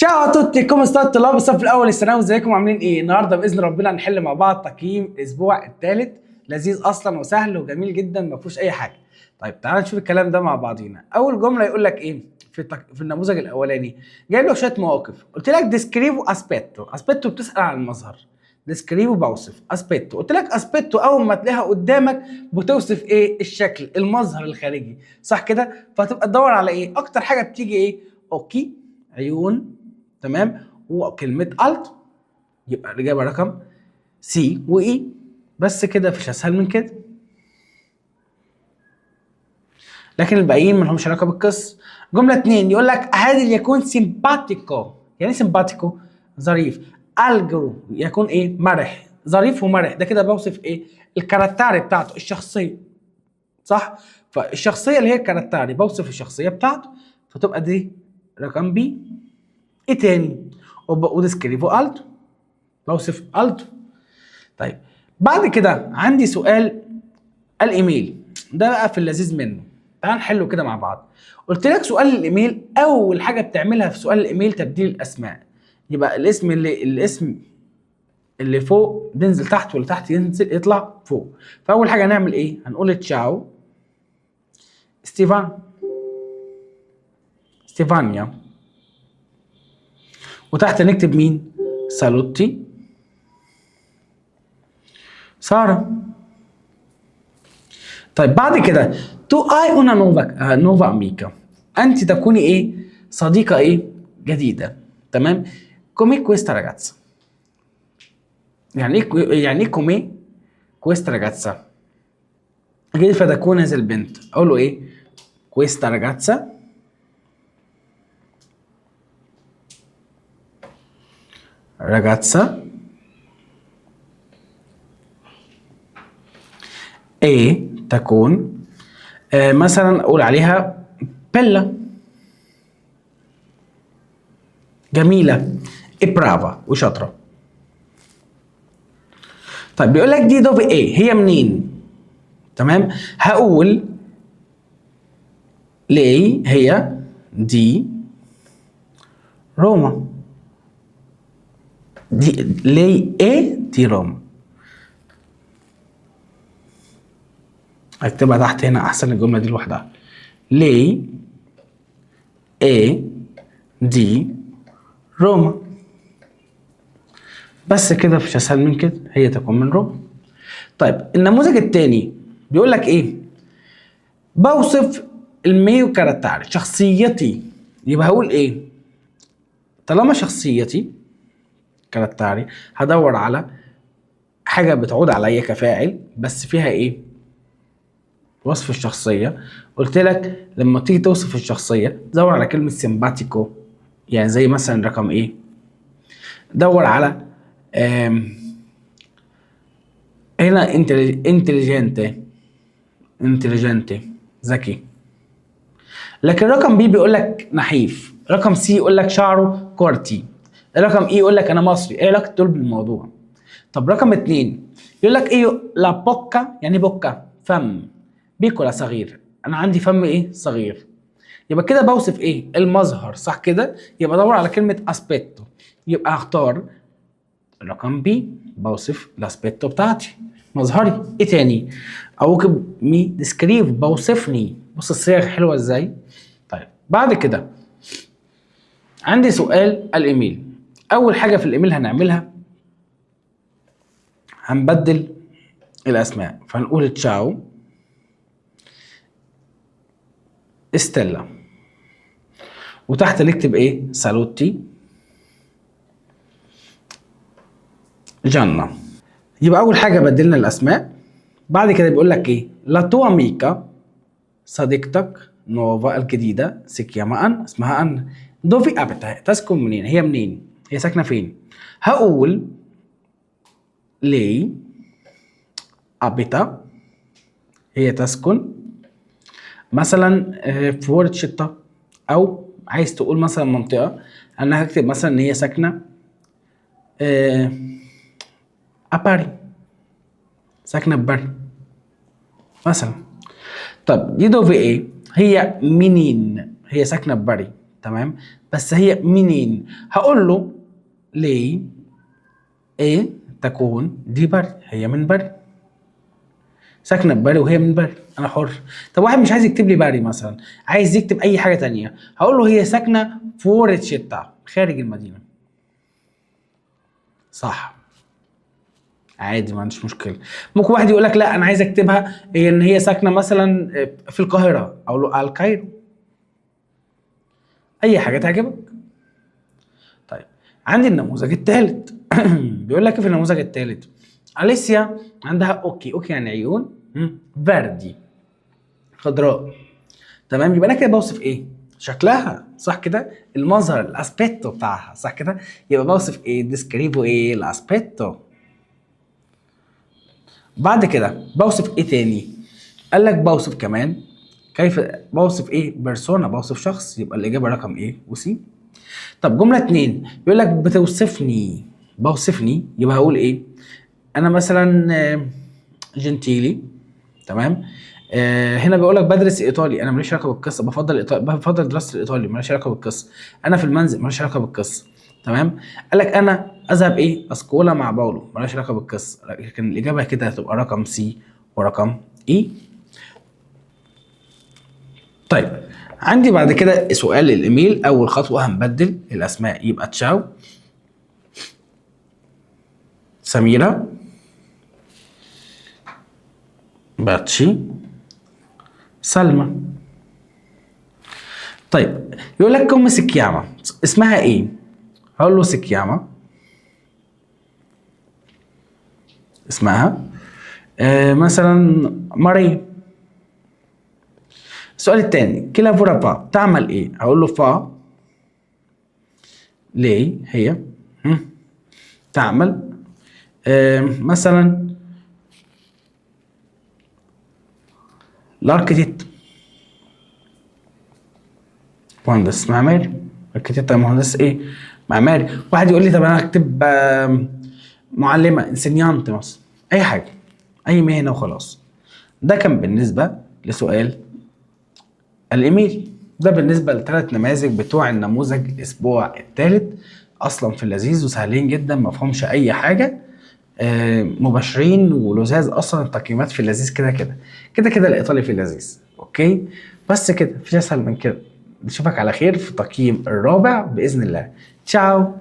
ciao a tutti come state طلاب الصف الاول الثانوي، ازيكم عاملين ايه؟ النهارده باذن ربنا هنحل مع بعض تقييم الاسبوع الثالث. لذيذ اصلا وسهل وجميل جدا، ما فيهوش اي حاجه. طيب تعالى نشوف الكلام ده مع بعضينا. اول جمله يقول لك ايه في النموذج الاولاني؟ جايب لك شويه مواقف. قلت لك ديسكريفو اسبيتو بتسال عن المظهر، ديسكريفو بوصف، اسبيتو قلت لك اسبيتو اول ما تلاقيها قدامك بتوصف ايه؟ الشكل، المظهر الخارجي، صح كده؟ فهتبقى تدور على ايه؟ اكتر حاجه بتيجي ايه؟ اوكي، عيون، تمام، وكلمه الت، يبقى الاجابه رقم سي واي. بس كده، مفيش اسهل من كده. لكن الباقيين ما لهمش علاقه بالقصه. جمله 2 يقول لك عادل يكون سيمباتيكو. يعني ايه سيمباتيكو؟ ظريف. الجرو يكون ايه؟ مرح. ظريف ومرح، ده كده بوصف ايه؟ الكاركتر بتاعته، الشخصيه، صح؟ فالشخصيه اللي هي الكاركتر بوصف الشخصيه بتاعته، فتبقى دي رقم بي. ايه تاني؟ وديسكريفو التو، بوصف التو. طيب بعد كده عندي سؤال الايميل، ده بقى في اللذيذ منه. تعال نحله كده مع بعض. قلت لك سؤال الايميل اول حاجه بتعملها في سؤال الايميل تبديل الاسماء. يبقى الاسم اللي فوق بينزل تحت، واللي تحت ينزل يطلع فوق. فاول حاجه هنعمل ايه؟ هنقول تشاو ستيفانيا، وتحت نكتب مين؟ سالوتي ساره. طيب بعد كده تو اي انا نوفا اميكا، انت تكوني ايه؟ صديقه ايه؟ جديده، تمام. كومي كويستا راجاتسا، يعني ايه كومي كويستا راجاتسا؟ كيف تكون هذه البنت؟ اقول له ايه؟ كويستا راجاتسا ايه تكون مثلا اقول عليها بيلا، جميله، ايه برافا وشاطره. طيب بيقول لك دي دوفي ايه؟ هي منين؟ تمام. هقول ليه هي دي روما. دي ليه ايه؟ دي روما. اكتبها تحت هنا احسن، الجمله دي لوحدها. ليه ايه دي روما. بس كده، مفيش اسهل من كده، هي تكون من روما. طيب النموذج الثاني بيقول لك ايه؟ بوصف الميو كاركتر، شخصيتي. يبقى هقول ايه؟ طالما شخصيتي كاركتري، هدور على حاجه بتعود عليا كفاعل بس فيها ايه؟ وصف الشخصيه. قلت لك لما تيجي توصف الشخصيه دور على كلمه سيمباتيكو، يعني زي مثلا رقم ايه؟ دور على هنا انتليجنت، ذكي. لكن رقم بي بيقول لك نحيف، رقم سي يقول لك شعره كورتي، رقم اي يقول لك انا مصري. ايه علاقه دول بالموضوع؟ طب رقم 2 يقول لك ايه؟ لا بوكا، يعني بوكا فم، بيكولا صغير، انا عندي فم ايه؟ صغير. يبقى كده بوصف ايه؟ المظهر، صح كده؟ يبقى ادور على كلمه اسبيتو، يبقى هختار رقم بي، بوصف الاسبيتو بتاعتي، مظهري. ايه تاني؟ اوكب مي ديسكريف، بوصفني. بص الصيغ حلوه ازاي. طيب بعد كده عندي سؤال الايميل. اول حاجه في الايميل هنعملها هنبدل الاسماء، فهنقول تشاو استيلا، وتحت نكتب ايه؟ سالوتي جانا. يبقى اول حاجه بدلنا الاسماء. بعد كده بيقول لك ايه؟ لا تو اميكا، صديقتك نوفا الجديده، سيكياما ان، اسمها ان. دوفي ابتا، تسكن منين؟ هي منين؟ هي ساكنه فين؟ هقول لي ابتا، هي تسكن مثلا في ورتشتا، او عايز تقول مثلا منطقه، انا هكتب مثلا ان هي ساكنه اباري، ساكنه في باري مثلا. طب دي دوفي ايه؟ هي منين؟ هي ساكنه في باري، تمام. بس هي منين؟ هقول له ليه ايه تكون دي بري، هي من بري، ساكنه ببري وهي من بري، انا حر. طب واحد مش عايز يكتب لي بري مثلا، عايز يكتب اي حاجه تانية، هقول له هي ساكنه فورتشيتا، خارج المدينه. صح، عادي ما عنديش مشكله. ممكن واحد يقول لك لا انا عايز اكتبها ان هي ساكنه مثلا في القاهره، اقول له على الكايرو. اي حاجه تعجبك. طيب عندي النموذج الثالث. بيقول لك في النموذج الثالث أليسيا عندها اوكي، اوكي يعني عيون، فيردي خضراء. تمام، يبقى انا كده بوصف ايه؟ شكلها، صح كده؟ المظهر، الاسبيتو بتاعها، صح كده؟ يبقى بوصف ايه؟ ديسكريبو ايه؟ الاسبيتو. بعد كده بوصف ايه تاني؟ قال لك بوصف كمان كيف، بوصف ايه؟ بيرسونا، بوصف شخص، يبقى الاجابه رقم ايه وسي. طب جمله اتنين بيقول لك بتوصفني، بوصفني، يبقى هقول ايه؟ انا مثلا جنتيلي، تمام. هنا بيقول لك بدرس ايطالي، انا ماليش علاقه بالقصه، بفضل ايطالي، بفضل دراسه الايطالي، ماليش علاقه بالقصه. انا في المنزل، ماليش علاقه بالقصه. تمام. قال لك انا اذهب ايه؟ اسكولا مع باولو، ماليش علاقه بالقصه، لكن الاجابه كده هتبقى رقم سي ورقم اي. طيب عندي بعد كده سؤال الايميل. اول خطوه هنبدل الاسماء، يبقى تشاو، سميره، باتشي، سلمى. طيب يقول لك كم سكياما، اسمها ايه؟ هقول له سكياما، اسمها مثلا ماري. السؤال الثاني كلا فورابا تعمل ايه؟ هقول له فا ليه هي تعمل مثلا الاركتيت، مهندس معماري. اركتيت مهندس ايه؟ معماري. واحد يقول لي طب انا هكتب معلمه، انسينيانت مثلا، اي حاجه، اي مهنه وخلاص. ده كان بالنسبه لسؤال الايميل. ده بالنسبه للثلاث نماذج بتوع النموذج الاسبوع الثالث. اصلا في اللذيذ وسهلين جدا، ما فيهمش اي حاجه، مباشرين ولذاذ. اصلا التقييمات في اللذيذ كده كده كده كده، الايطالي في اللذيذ. اوكي، بس كده مفيش اسهل من كده. نشوفك على خير في تقييم الرابع باذن الله. تشاو.